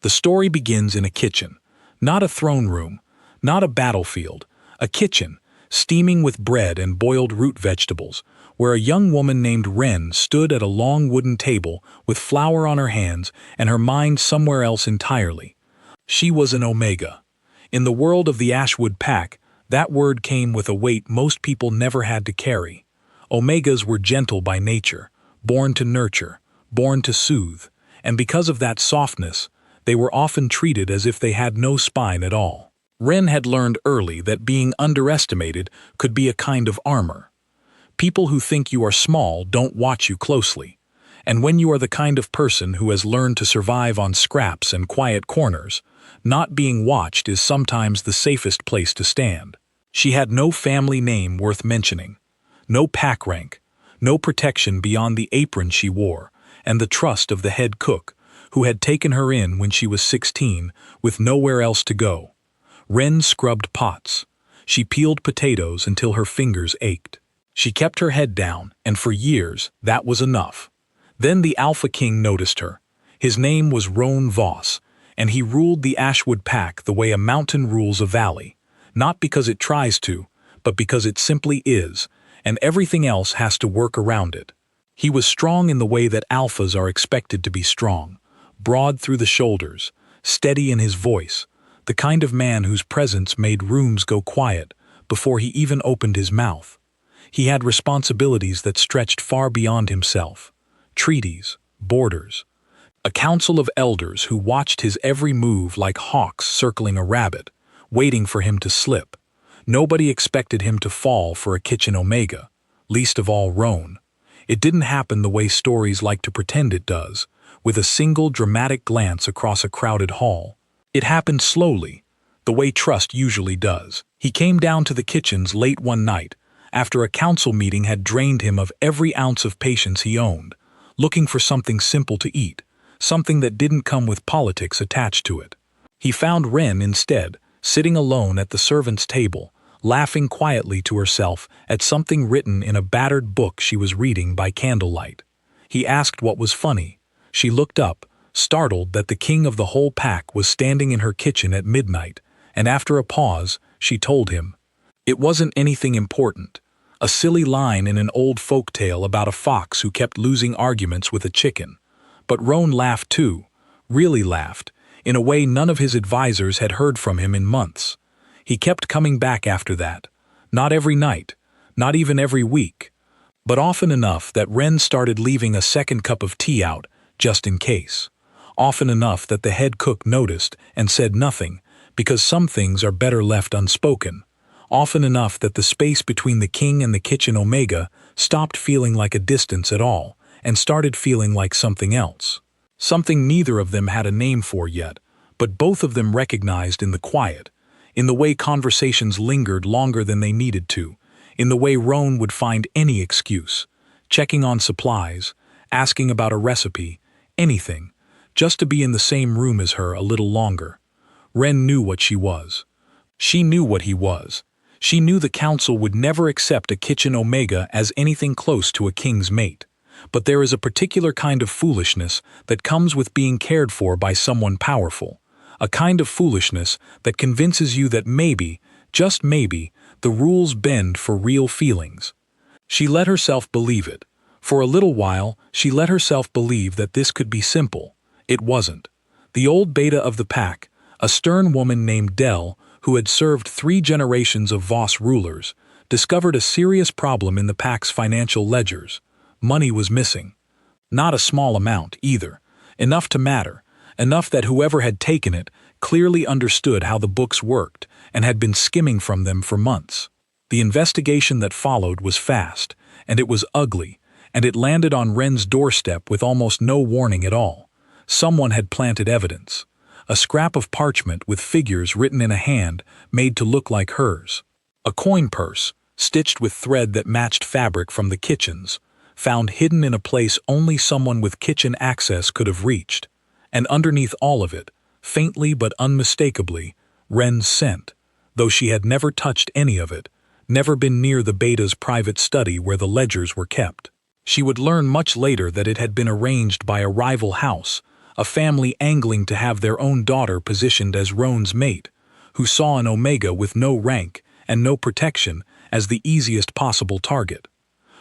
The story begins in a kitchen, not a throne room, not a battlefield, a kitchen, steaming with bread and boiled root vegetables, where a young woman named Wren stood at a long wooden table with flour on her hands and her mind somewhere else entirely. She was an Omega. In the world of the Ashwood Pack, that word came with a weight most people never had to carry. Omegas were gentle by nature, born to nurture, born to soothe, and because of that softness, they were often treated as if they had no spine at all. Wren had learned early that being underestimated could be a kind of armor. People who think you are small don't watch you closely, and when you are the kind of person who has learned to survive on scraps and quiet corners, not being watched is sometimes the safest place to stand. She had no family name worth mentioning, no pack rank, no protection beyond the apron she wore, and the trust of the head cook, who had taken her in when she was 16, with nowhere else to go. Wren scrubbed pots. She peeled potatoes until her fingers ached. She kept her head down, and for years, that was enough. Then the Alpha King noticed her. His name was Roan Voss, and he ruled the Ashwood Pack the way a mountain rules a valley, not because it tries to, but because it simply is, and everything else has to work around it. He was strong in the way that alphas are expected to be strong, broad through the shoulders, steady in his voice, the kind of man whose presence made rooms go quiet before he even opened his mouth. He had responsibilities that stretched far beyond himself, treaties, borders, a council of elders who watched his every move like hawks circling a rabbit, waiting for him to slip. Nobody expected him to fall for a kitchen Omega, least of all Roan. It didn't happen the way stories like to pretend it does, with a single dramatic glance across a crowded hall. It happened slowly, the way trust usually does. He came down to the kitchens late one night, after a council meeting had drained him of every ounce of patience he owned, looking for something simple to eat, something that didn't come with politics attached to it. He found Wren instead, sitting alone at the servants' table, laughing quietly to herself at something written in a battered book she was reading by candlelight. He asked what was funny. She looked up, startled that the king of the whole pack was standing in her kitchen at midnight, and after a pause, she told him. It wasn't anything important, a silly line in an old folk tale about a fox who kept losing arguments with a chicken. But Roan laughed too, really laughed, in a way none of his advisors had heard from him in months. He kept coming back after that, not every night, not even every week, but often enough that Wren started leaving a second cup of tea out, just in case. Often enough that the head cook noticed and said nothing, because some things are better left unspoken. Often enough that the space between the king and the kitchen Omega stopped feeling like a distance at all, and started feeling like something else. Something neither of them had a name for yet, but both of them recognized in the quiet, in the way conversations lingered longer than they needed to, in the way Roan would find any excuse, checking on supplies, asking about a recipe, anything, just to be in the same room as her a little longer. Wren knew what she was. She knew what he was. She knew the council would never accept a kitchen Omega as anything close to a king's mate. But there is a particular kind of foolishness that comes with being cared for by someone powerful, a kind of foolishness that convinces you that maybe, just maybe, the rules bend for real feelings. She let herself believe it. For a little while, she let herself believe that this could be simple. It wasn't. The old beta of the pack, a stern woman named Dell, who had served 3 generations of Voss rulers, discovered a serious problem in the pack's financial ledgers. Money was missing. Not a small amount, either. Enough to matter. Enough that whoever had taken it clearly understood how the books worked and had been skimming from them for months. The investigation that followed was fast, and it was ugly, and it landed on Wren's doorstep with almost no warning at all. Someone had planted evidence. A scrap of parchment with figures written in a hand made to look like hers. A coin purse, stitched with thread that matched fabric from the kitchens, found hidden in a place only someone with kitchen access could have reached, and underneath all of it, faintly but unmistakably, Wren's scent, though she had never touched any of it, never been near the beta's private study where the ledgers were kept. She would learn much later that it had been arranged by a rival house, a family angling to have their own daughter positioned as Roan's mate, who saw an Omega with no rank and no protection as the easiest possible target.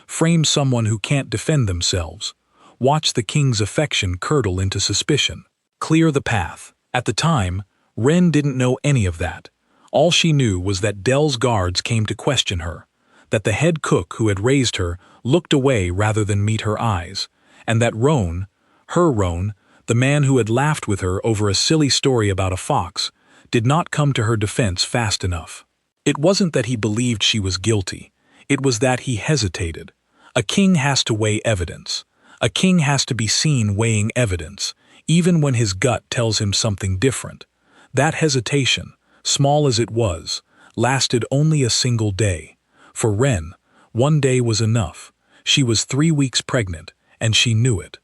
Frame someone who can't defend themselves. Watch the king's affection curdle into suspicion. Clear the path. At the time, Wren didn't know any of that. All she knew was that Dell's guards came to question her, that the head cook who had raised her looked away rather than meet her eyes, and that Roan, her Roan, the man who had laughed with her over a silly story about a fox, did not come to her defense fast enough. It wasn't that he believed she was guilty. It was that he hesitated. A king has to weigh evidence. A king has to be seen weighing evidence, even when his gut tells him something different. That hesitation, small as it was, lasted only a single day. For Wren, one day was enough. She was 3 weeks pregnant, and she knew it.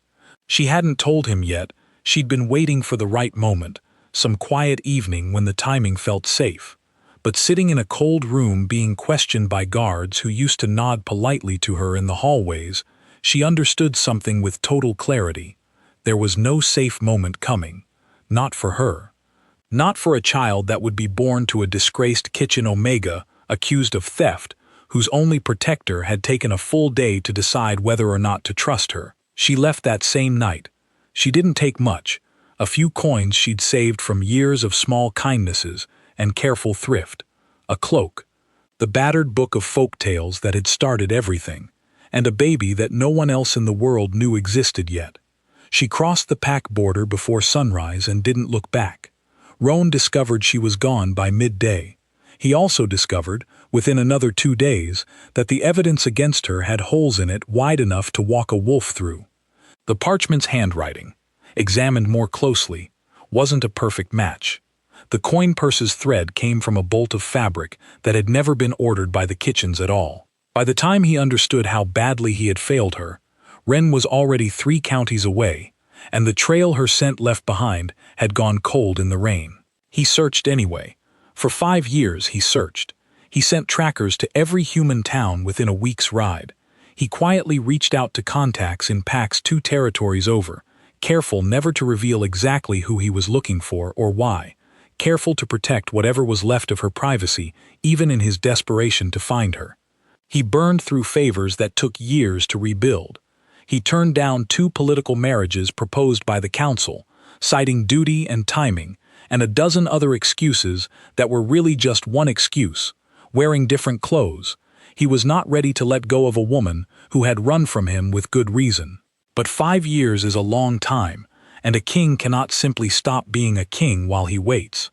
She hadn't told him yet. She'd been waiting for the right moment, some quiet evening when the timing felt safe. But sitting in a cold room being questioned by guards who used to nod politely to her in the hallways, she understood something with total clarity. There was no safe moment coming. Not for her. Not for a child that would be born to a disgraced kitchen Omega, accused of theft, whose only protector had taken a full day to decide whether or not to trust her. She left that same night. She didn't take much, a few coins she'd saved from years of small kindnesses and careful thrift, a cloak, the battered book of folk tales that had started everything, and a baby that no one else in the world knew existed yet. She crossed the pack border before sunrise and didn't look back. Roan discovered she was gone by midday. He also discovered, within another 2 days, that the evidence against her had holes in it wide enough to walk a wolf through. The parchment's handwriting, examined more closely, wasn't a perfect match. The coin purse's thread came from a bolt of fabric that had never been ordered by the kitchens at all. By the time he understood how badly he had failed her, Wren was already 3 counties away, and the trail her scent left behind had gone cold in the rain. He searched anyway. For 5 years he searched. He sent trackers to every human town within a week's ride. He quietly reached out to contacts in packs 2 territories over, careful never to reveal exactly who he was looking for or why, careful to protect whatever was left of her privacy, even in his desperation to find her. He burned through favors that took years to rebuild. He turned down 2 political marriages proposed by the council, citing duty and timing, and a dozen other excuses that were really just one excuse: wearing different clothes. He was not ready to let go of a woman who had run from him with good reason. But 5 years is a long time, and a king cannot simply stop being a king while he waits.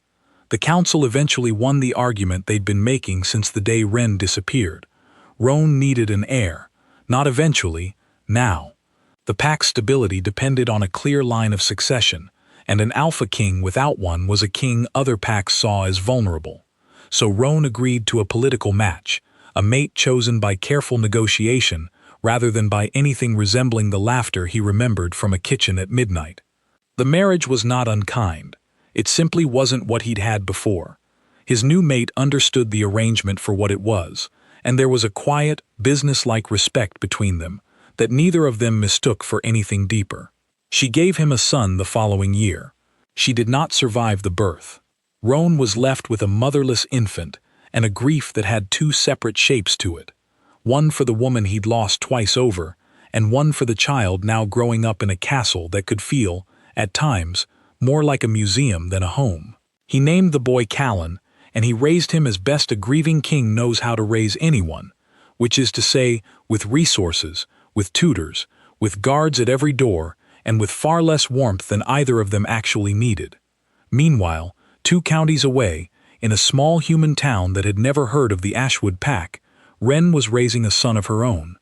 The council eventually won the argument they'd been making since the day Wren disappeared. Roan needed an heir, not eventually, now. The pack's stability depended on a clear line of succession, and an alpha king without one was a king other packs saw as vulnerable. So Roan agreed to a political match, a mate chosen by careful negotiation rather than by anything resembling the laughter he remembered from a kitchen at midnight. The marriage was not unkind. It simply wasn't what he'd had before. His new mate understood the arrangement for what it was, and there was a quiet, business-like respect between them that neither of them mistook for anything deeper. She gave him a son the following year. She did not survive the birth. Roan was left with a motherless infant and a grief that had 2 separate shapes to it. One for the woman he'd lost twice over, and one for the child now growing up in a castle that could feel, at times, more like a museum than a home. He named the boy Callan, and he raised him as best a grieving king knows how to raise anyone, which is to say, with resources, with tutors, with guards at every door, and with far less warmth than either of them actually needed. Meanwhile, 2 counties away, in a small human town that had never heard of the Ashwood Pack, Wren was raising a son of her own.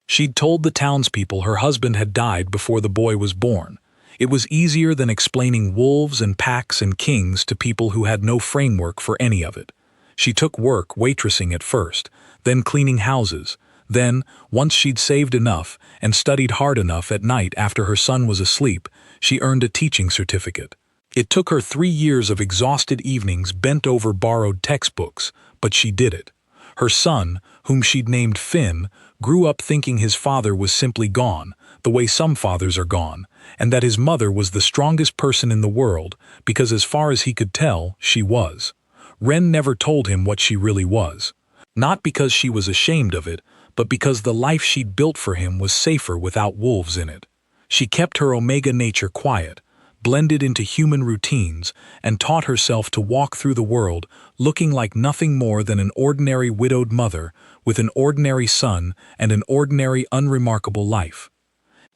She'd told the townspeople her husband had died before the boy was born. It was easier than explaining wolves and packs and kings to people who had no framework for any of it. She took work waitressing at first, then cleaning houses. Then, once she'd saved enough and studied hard enough at night after her son was asleep, she earned a teaching certificate. It took her 3 years of exhausted evenings bent over borrowed textbooks, but she did it. Her son, whom she'd named Finn, grew up thinking his father was simply gone, the way some fathers are gone, and that his mother was the strongest person in the world because as far as he could tell, she was. Ren never told him what she really was. Not because she was ashamed of it, but because the life she'd built for him was safer without wolves in it. She kept her omega nature quiet, blended into human routines, and taught herself to walk through the world looking like nothing more than an ordinary widowed mother with an ordinary son and an ordinary unremarkable life.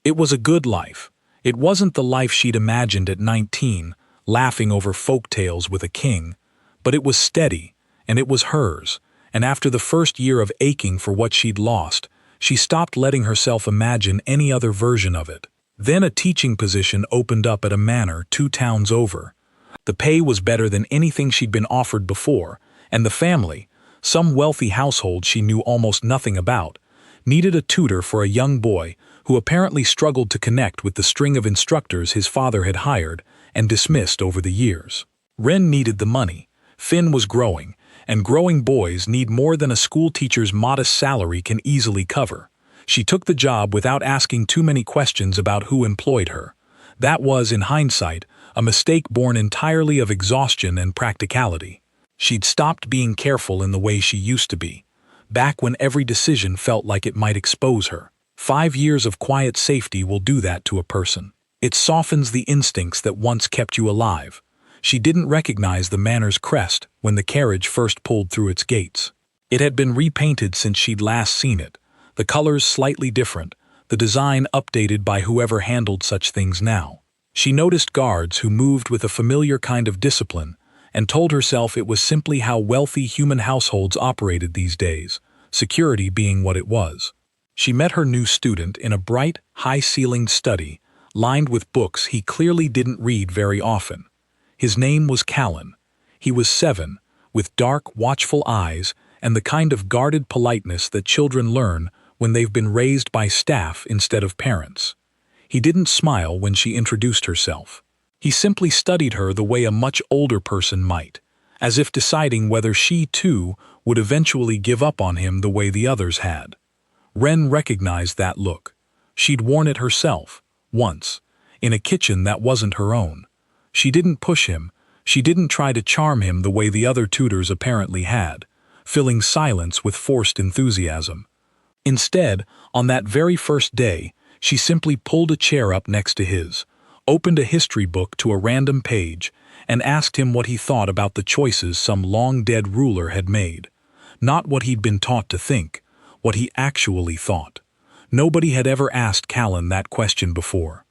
It was a good life. It wasn't the life she'd imagined at 19, laughing over folk tales with a king, but it was steady, and it was hers, and after the first year of aching for what she'd lost, she stopped letting herself imagine any other version of it. Then a teaching position opened up at a manor 2 towns over. The pay was better than anything she'd been offered before, and the family, some wealthy household she knew almost nothing about, needed a tutor for a young boy who apparently struggled to connect with the string of instructors his father had hired and dismissed over the years. Ren needed the money. Finn was growing, and growing boys need more than a school teacher's modest salary can easily cover. She took the job without asking too many questions about who employed her. That was, in hindsight, a mistake born entirely of exhaustion and practicality. She'd stopped being careful in the way she used to be, back when every decision felt like it might expose her. 5 years of quiet safety will do that to a person. It softens the instincts that once kept you alive. She didn't recognize the manor's crest when the carriage first pulled through its gates. It had been repainted since she'd last seen it, the colors slightly different, the design updated by whoever handled such things now. She noticed guards who moved with a familiar kind of discipline and told herself it was simply how wealthy human households operated these days, security being what it was. She met her new student in a bright, high-ceilinged study, lined with books he clearly didn't read very often. His name was Callan. He was 7, with dark, watchful eyes and the kind of guarded politeness that children learn when they've been raised by staff instead of parents. He didn't smile when she introduced herself. He simply studied her the way a much older person might, as if deciding whether she, too, would eventually give up on him the way the others had. Ren recognized that look. She'd worn it herself, once, in a kitchen that wasn't her own. She didn't push him. She didn't try to charm him the way the other tutors apparently had, filling silence with forced enthusiasm. Instead, on that very first day, she simply pulled a chair up next to his, opened a history book to a random page, and asked him what he thought about the choices some long-dead ruler had made. Not what he'd been taught to think, what he actually thought. Nobody had ever asked Callan that question before.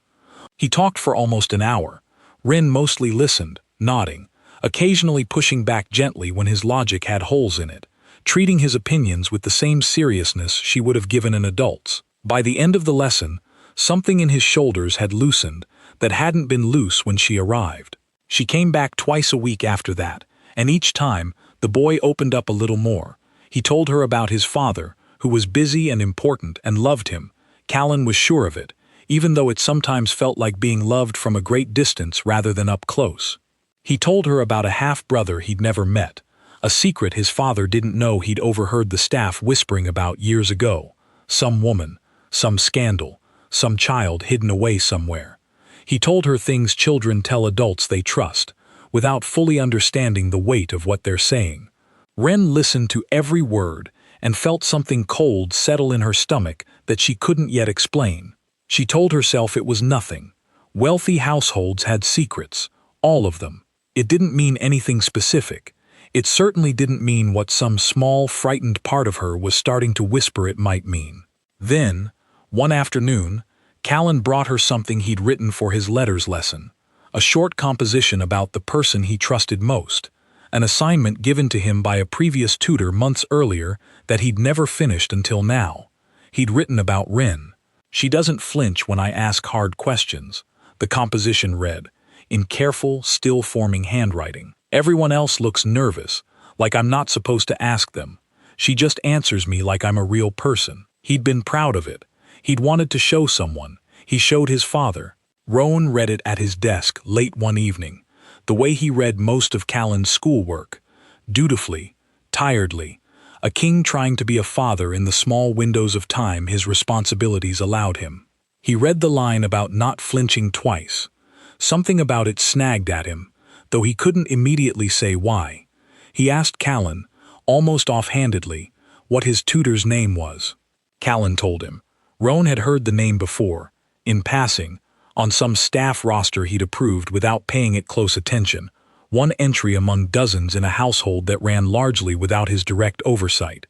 He talked for almost an hour. Ren mostly listened, nodding, occasionally pushing back gently when his logic had holes in it, treating his opinions with the same seriousness she would have given an adult's. By the end of the lesson, something in his shoulders had loosened that hadn't been loose when she arrived. She came back twice a week after that, and each time, the boy opened up a little more. He told her about his father, who was busy and important and loved him. Callan was sure of it, even though it sometimes felt like being loved from a great distance rather than up close. He told her about a half-brother he'd never met, a secret his father didn't know he'd overheard the staff whispering about years ago. Some woman, some scandal, some child hidden away somewhere. He told her things children tell adults they trust, without fully understanding the weight of what they're saying. Ren listened to every word and felt something cold settle in her stomach that she couldn't yet explain. She told herself it was nothing. Wealthy households had secrets, all of them. It didn't mean anything specific. It certainly didn't mean what some small, frightened part of her was starting to whisper it might mean. Then, one afternoon, Callan brought her something he'd written for his letters lesson, a short composition about the person he trusted most, an assignment given to him by a previous tutor months earlier that he'd never finished until now. He'd written about Ren. She doesn't flinch when I ask hard questions, the composition read, in careful, still-forming handwriting. Everyone else looks nervous, like I'm not supposed to ask them. She just answers me like I'm a real person. He'd been proud of it. He'd wanted to show someone. He showed his father. Rowan read it at his desk late one evening, the way he read most of Callan's schoolwork, dutifully, tiredly, a king trying to be a father in the small windows of time his responsibilities allowed him. He read the line about not flinching twice. Something about it snagged at him, though he couldn't immediately say why. He asked Callan, almost offhandedly, what his tutor's name was. Callan told him. Roan had heard the name before, in passing, on some staff roster he'd approved without paying it close attention, one entry among dozens in a household that ran largely without his direct oversight.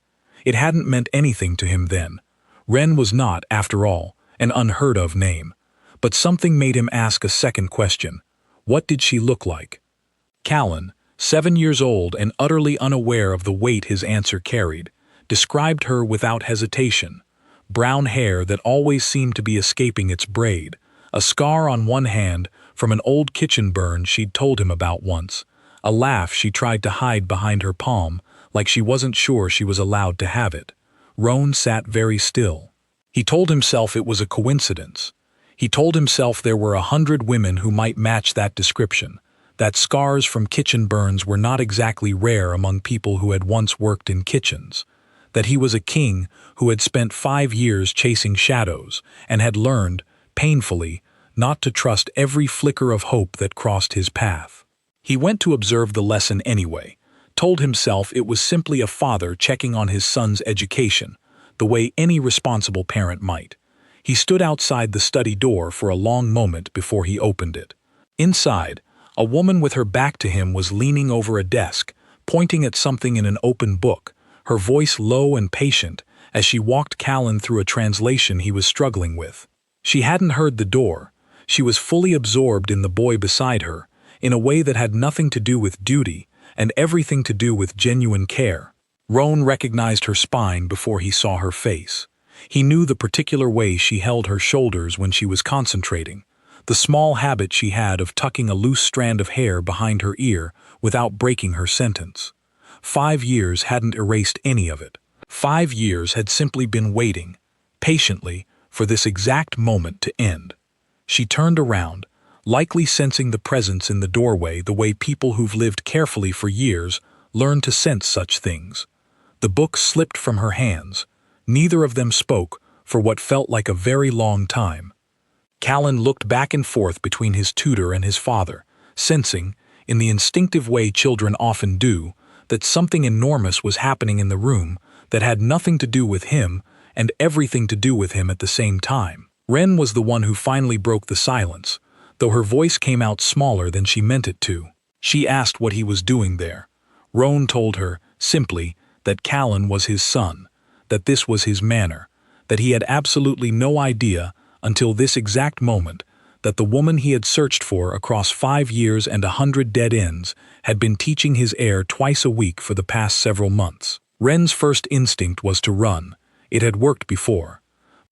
It hadn't meant anything to him then. Wren was not, after all, an unheard-of name. But something made him ask a second question. What did she look like? Callan, 7 years old and utterly unaware of the weight his answer carried, described her without hesitation. Brown hair that always seemed to be escaping its braid, a scar on one hand from an old kitchen burn she'd told him about once, a laugh she tried to hide behind her palm like she wasn't sure she was allowed to have it. Roan sat very still. He told himself it was a coincidence. He told himself there were 100 women who might match that description, that scars from kitchen burns were not exactly rare among people who had once worked in kitchens, that he was a king who had spent 5 years chasing shadows and had learned, painfully, not to trust every flicker of hope that crossed his path. He went to observe the lesson anyway, told himself it was simply a father checking on his son's education, the way any responsible parent might. He stood outside the study door for a long moment before he opened it. Inside, a woman with her back to him was leaning over a desk, pointing at something in an open book, her voice low and patient as she walked Callan through a translation he was struggling with. She hadn't heard the door. She was fully absorbed in the boy beside her, in a way that had nothing to do with duty and everything to do with genuine care. Roan recognized her spine before he saw her face. He knew the particular way she held her shoulders when she was concentrating, the small habit she had of tucking a loose strand of hair behind her ear without breaking her sentence. 5 years hadn't erased any of it. 5 years had simply been waiting, patiently, for this exact moment to end. She turned around, likely sensing the presence in the doorway the way people who've lived carefully for years learn to sense such things. The book slipped from her hands. Neither of them spoke for what felt like a very long time. Callan looked back and forth between his tutor and his father, sensing, in the instinctive way children often do, that something enormous was happening in the room that had nothing to do with him and everything to do with him at the same time. Wren was the one who finally broke the silence, though her voice came out smaller than she meant it to. She asked what he was doing there. Roan told her, simply, that Callan was his son, that this was his manor, that he had absolutely no idea until this exact moment that the woman he had searched for across 5 years and 100 dead ends had been teaching his heir twice a week for the past several months. Wren's first instinct was to run. It had worked before.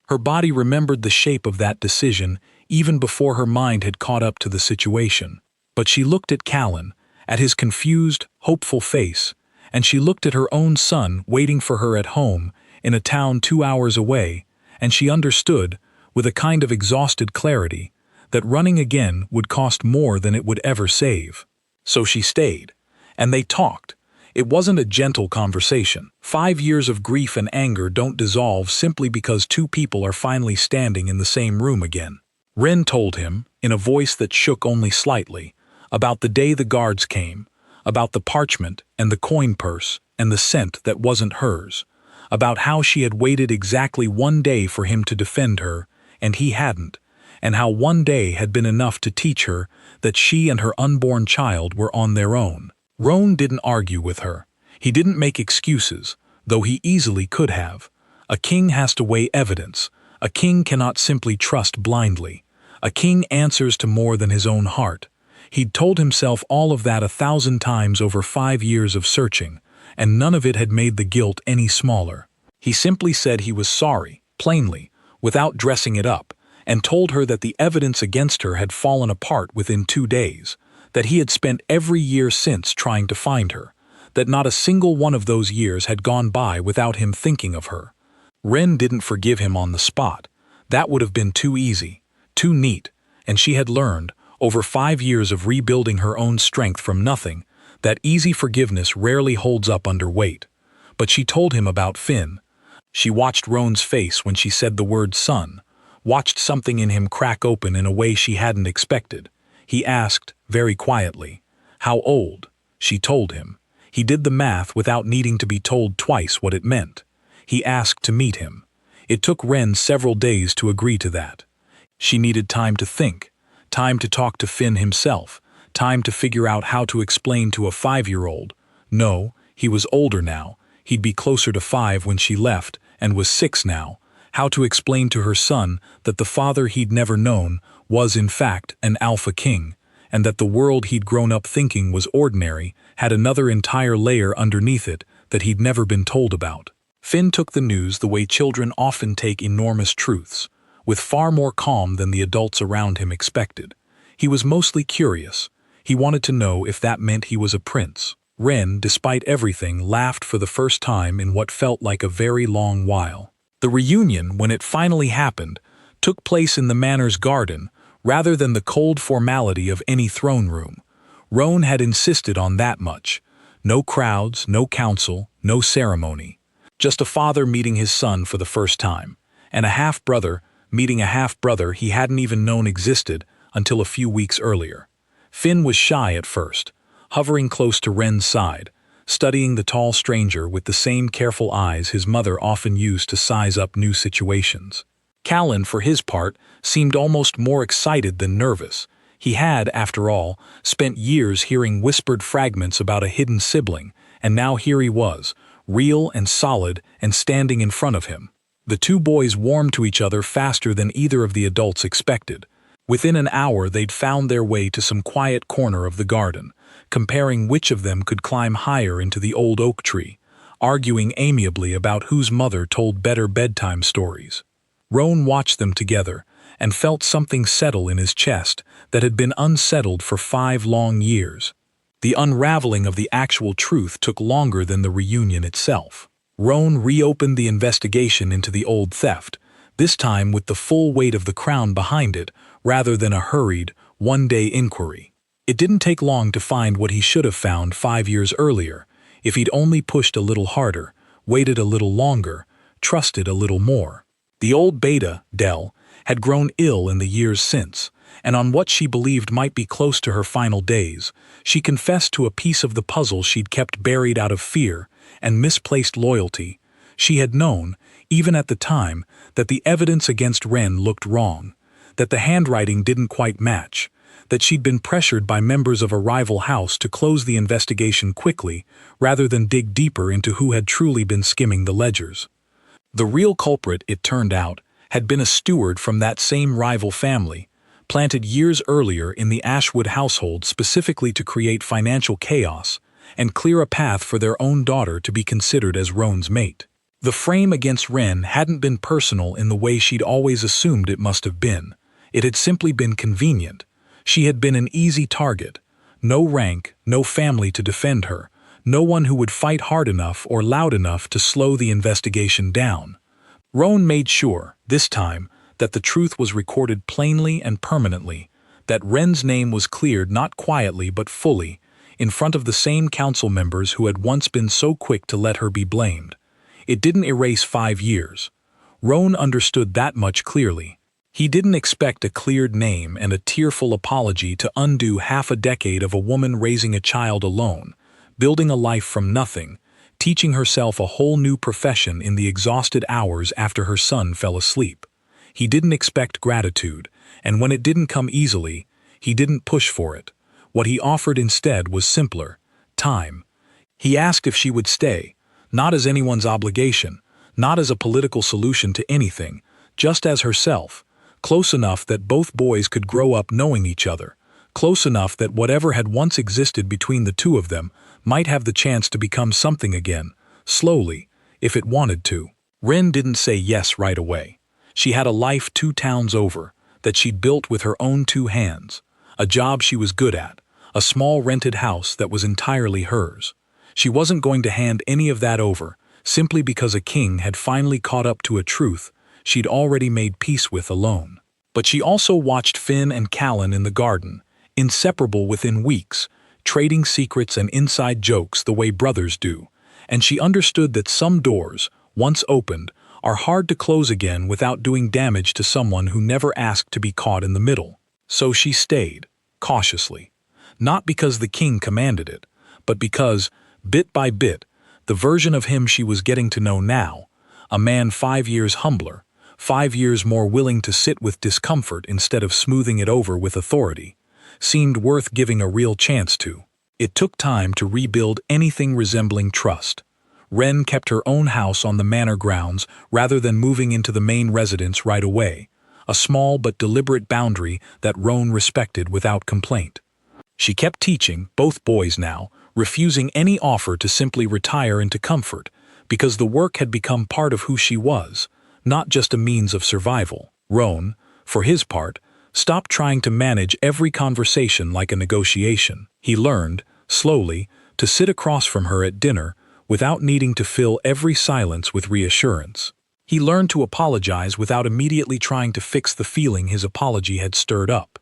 Her body remembered the shape of that decision even before her mind had caught up to the situation. But she looked at Callan, at his confused, hopeful face, and she looked at her own son waiting for her at home in a town 2 hours away, and she understood, with a kind of exhausted clarity, that running again would cost more than it would ever save. So she stayed, and they talked. It wasn't a gentle conversation. 5 years of grief and anger don't dissolve simply because 2 people are finally standing in the same room again. Wren told him, in a voice that shook only slightly, about the day the guards came, about the parchment and the coin purse and the scent that wasn't hers, about how she had waited exactly 1 day for him to defend her, and he hadn't, and how 1 day had been enough to teach her that she and her unborn child were on their own. Roan didn't argue with her. He didn't make excuses, though he easily could have. A king has to weigh evidence. A king cannot simply trust blindly. A king answers to more than his own heart. He'd told himself all of that 1,000 times over 5 years of searching, and none of it had made the guilt any smaller. He simply said he was sorry, plainly, without dressing it up, and told her that the evidence against her had fallen apart within 2 days, that he had spent every year since trying to find her, that not a single one of those years had gone by without him thinking of her. Wren didn't forgive him on the spot. That would have been too easy, too neat, and she had learned, over 5 years of rebuilding her own strength from nothing, that easy forgiveness rarely holds up under weight. But she told him about Finn. She watched Roan's face when she said the word son, watched something in him crack open in a way she hadn't expected. He asked, very quietly, "How old?" She told him. He did the math without needing to be told twice what it meant. He asked to meet him. It took Ren several days to agree to that. She needed time to think, time to talk to Finn himself, time to figure out how to explain to a 5-year-old. No, he was older now. He'd be closer to 5 when she left, and was 6 now. How to explain to her son that the father he'd never known was in fact an alpha king, and that the world he'd grown up thinking was ordinary had another entire layer underneath it that he'd never been told about. Finn took the news the way children often take enormous truths, with far more calm than the adults around him expected. He was mostly curious. He wanted to know if that meant he was a prince. Ren, despite everything, laughed for the first time in what felt like a very long while. The reunion, when it finally happened, took place in the manor's garden, rather than the cold formality of any throne room. Roan had insisted on that much. No crowds, no council, no ceremony. Just a father meeting his son for the first time, and a half-brother meeting a half-brother he hadn't even known existed until a few weeks earlier. Finn was shy at first, hovering close to Ren's side, studying the tall stranger with the same careful eyes his mother often used to size up new situations. Callan, for his part, seemed almost more excited than nervous. He had, after all, spent years hearing whispered fragments about a hidden sibling, and now here he was, real and solid and standing in front of him. The two boys warmed to each other faster than either of the adults expected. Within an hour they'd found their way to some quiet corner of the garden, comparing which of them could climb higher into the old oak tree, arguing amiably about whose mother told better bedtime stories. Roan watched them together and felt something settle in his chest that had been unsettled for 5 long years. The unraveling of the actual truth took longer than the reunion itself. Roan reopened the investigation into the old theft, this time with the full weight of the crown behind it, rather than a hurried, one-day inquiry. It didn't take long to find what he should have found 5 years earlier, if he'd only pushed a little harder, waited a little longer, trusted a little more. The old beta, Dell, had grown ill in the years since, and on what she believed might be close to her final days, she confessed to a piece of the puzzle she'd kept buried out of fear and misplaced loyalty. She had known, even at the time, that the evidence against Ren looked wrong, that the handwriting didn't quite match, that she'd been pressured by members of a rival house to close the investigation quickly rather than dig deeper into who had truly been skimming the ledgers. The real culprit, it turned out, had been a steward from that same rival family, planted years earlier in the Ashwood household specifically to create financial chaos and clear a path for their own daughter to be considered as Roan's mate. The frame against Ren hadn't been personal in the way she'd always assumed it must have been. It had simply been convenient. She had been an easy target. No rank, no family to defend her, no one who would fight hard enough or loud enough to slow the investigation down. Roan made sure, this time, that the truth was recorded plainly and permanently, that Ren's name was cleared not quietly but fully, in front of the same council members who had once been so quick to let her be blamed. It didn't erase 5 years. Roan understood that much clearly. He didn't expect a cleared name and a tearful apology to undo half a decade of a woman raising a child alone, building a life from nothing, teaching herself a whole new profession in the exhausted hours after her son fell asleep. He didn't expect gratitude, and when it didn't come easily, he didn't push for it. What he offered instead was simpler: time. He asked if she would stay, not as anyone's obligation, not as a political solution to anything, just as herself, close enough that both boys could grow up knowing each other, close enough that whatever had once existed between the two of them might have the chance to become something again, slowly, if it wanted to. Ren didn't say yes right away. She had a life 2 towns over, that she'd built with her own 2 hands, a job she was good at, a small rented house that was entirely hers. She wasn't going to hand any of that over, simply because a king had finally caught up to a truth she'd already made peace with alone. But she also watched Finn and Callan in the garden, inseparable within weeks, trading secrets and inside jokes the way brothers do, and she understood that some doors, once opened, are hard to close again without doing damage to someone who never asked to be caught in the middle. So she stayed, cautiously. Not because the king commanded it, but because, bit by bit, the version of him she was getting to know now, a man 5 years humbler, 5 years more willing to sit with discomfort instead of smoothing it over with authority, seemed worth giving a real chance to. It took time to rebuild anything resembling trust. Wren kept her own house on the manor grounds rather than moving into the main residence right away, a small but deliberate boundary that Roan respected without complaint. She kept teaching, both boys now, refusing any offer to simply retire into comfort, because the work had become part of who she was, not just a means of survival. Roan, for his part, stopped trying to manage every conversation like a negotiation. He learned, slowly, to sit across from her at dinner without needing to fill every silence with reassurance. He learned to apologize without immediately trying to fix the feeling his apology had stirred up.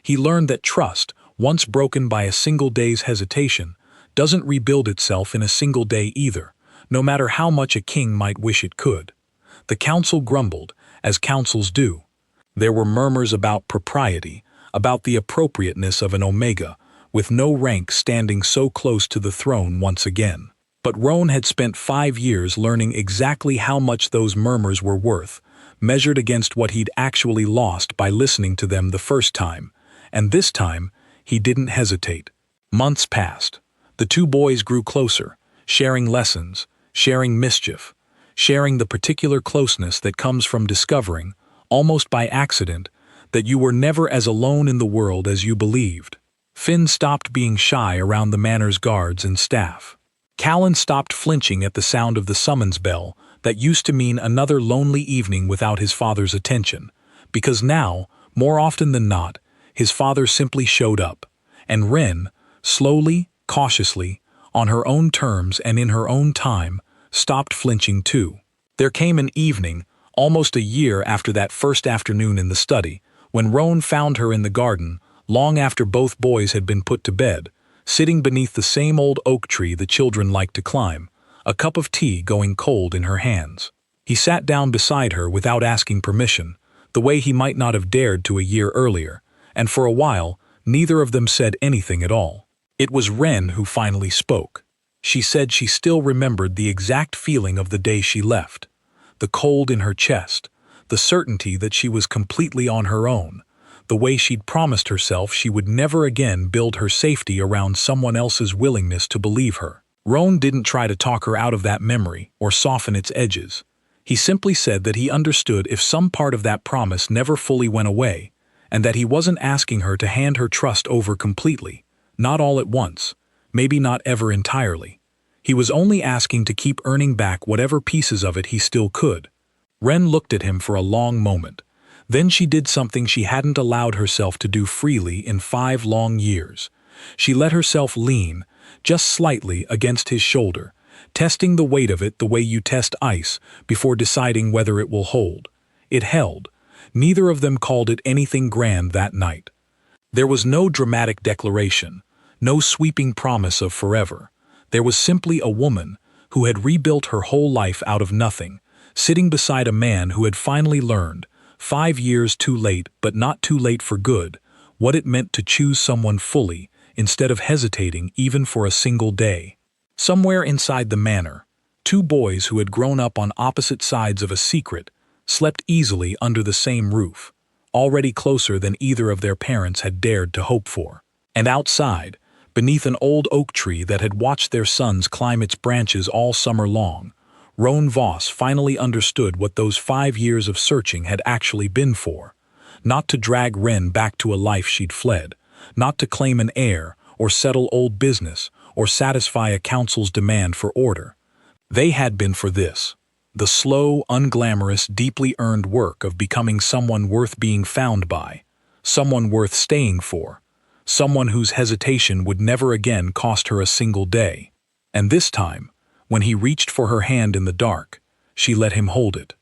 He learned that trust, once broken by a single day's hesitation, doesn't rebuild itself in a single day either, no matter how much a king might wish it could. The council grumbled, as councils do. There were murmurs about propriety, about the appropriateness of an Omega, with no rank standing so close to the throne once again. But Roan had spent 5 years learning exactly how much those murmurs were worth, measured against what he'd actually lost by listening to them the first time, and this time, he didn't hesitate. Months passed. The two boys grew closer, sharing lessons, sharing mischief, sharing the particular closeness that comes from discovering, almost by accident, that you were never as alone in the world as you believed. Finn stopped being shy around the manor's guards and staff. Callan stopped flinching at the sound of the summons bell that used to mean another lonely evening without his father's attention, because now, more often than not, his father simply showed up, and Wren, slowly, cautiously, on her own terms and in her own time, stopped flinching too. There came an evening, almost a year after that first afternoon in the study, when Roan found her in the garden, long after both boys had been put to bed, sitting beneath the same old oak tree the children liked to climb, a cup of tea going cold in her hands. He sat down beside her without asking permission, the way he might not have dared to a year earlier, and for a while, neither of them said anything at all. It was Wren who finally spoke. She said she still remembered the exact feeling of the day she left, the cold in her chest, the certainty that she was completely on her own, the way she'd promised herself she would never again build her safety around someone else's willingness to believe her. Roan didn't try to talk her out of that memory or soften its edges. He simply said that he understood if some part of that promise never fully went away, and that he wasn't asking her to hand her trust over completely, not all at once, maybe not ever entirely. He was only asking to keep earning back whatever pieces of it he still could. Wren looked at him for a long moment. Then she did something she hadn't allowed herself to do freely in 5 long years. She let herself lean, just slightly, against his shoulder, testing the weight of it the way you test ice before deciding whether it will hold. It held. Neither of them called it anything grand that night. There was no dramatic declaration, no sweeping promise of forever. There was simply a woman who had rebuilt her whole life out of nothing, sitting beside a man who had finally learned, 5 years too late but not too late for good, what it meant to choose someone fully instead of hesitating even for a single day. Somewhere inside the manor, 2 boys who had grown up on opposite sides of a secret slept easily under the same roof, already closer than either of their parents had dared to hope for. And outside, beneath an old oak tree that had watched their sons climb its branches all summer long, Roan Voss finally understood what those 5 years of searching had actually been for. Not to drag Wren back to a life she'd fled, not to claim an heir or settle old business or satisfy a council's demand for order. They had been for this, the slow, unglamorous, deeply earned work of becoming someone worth being found by, someone worth staying for, someone whose hesitation would never again cost her a single day. And this time, when he reached for her hand in the dark, she let him hold it.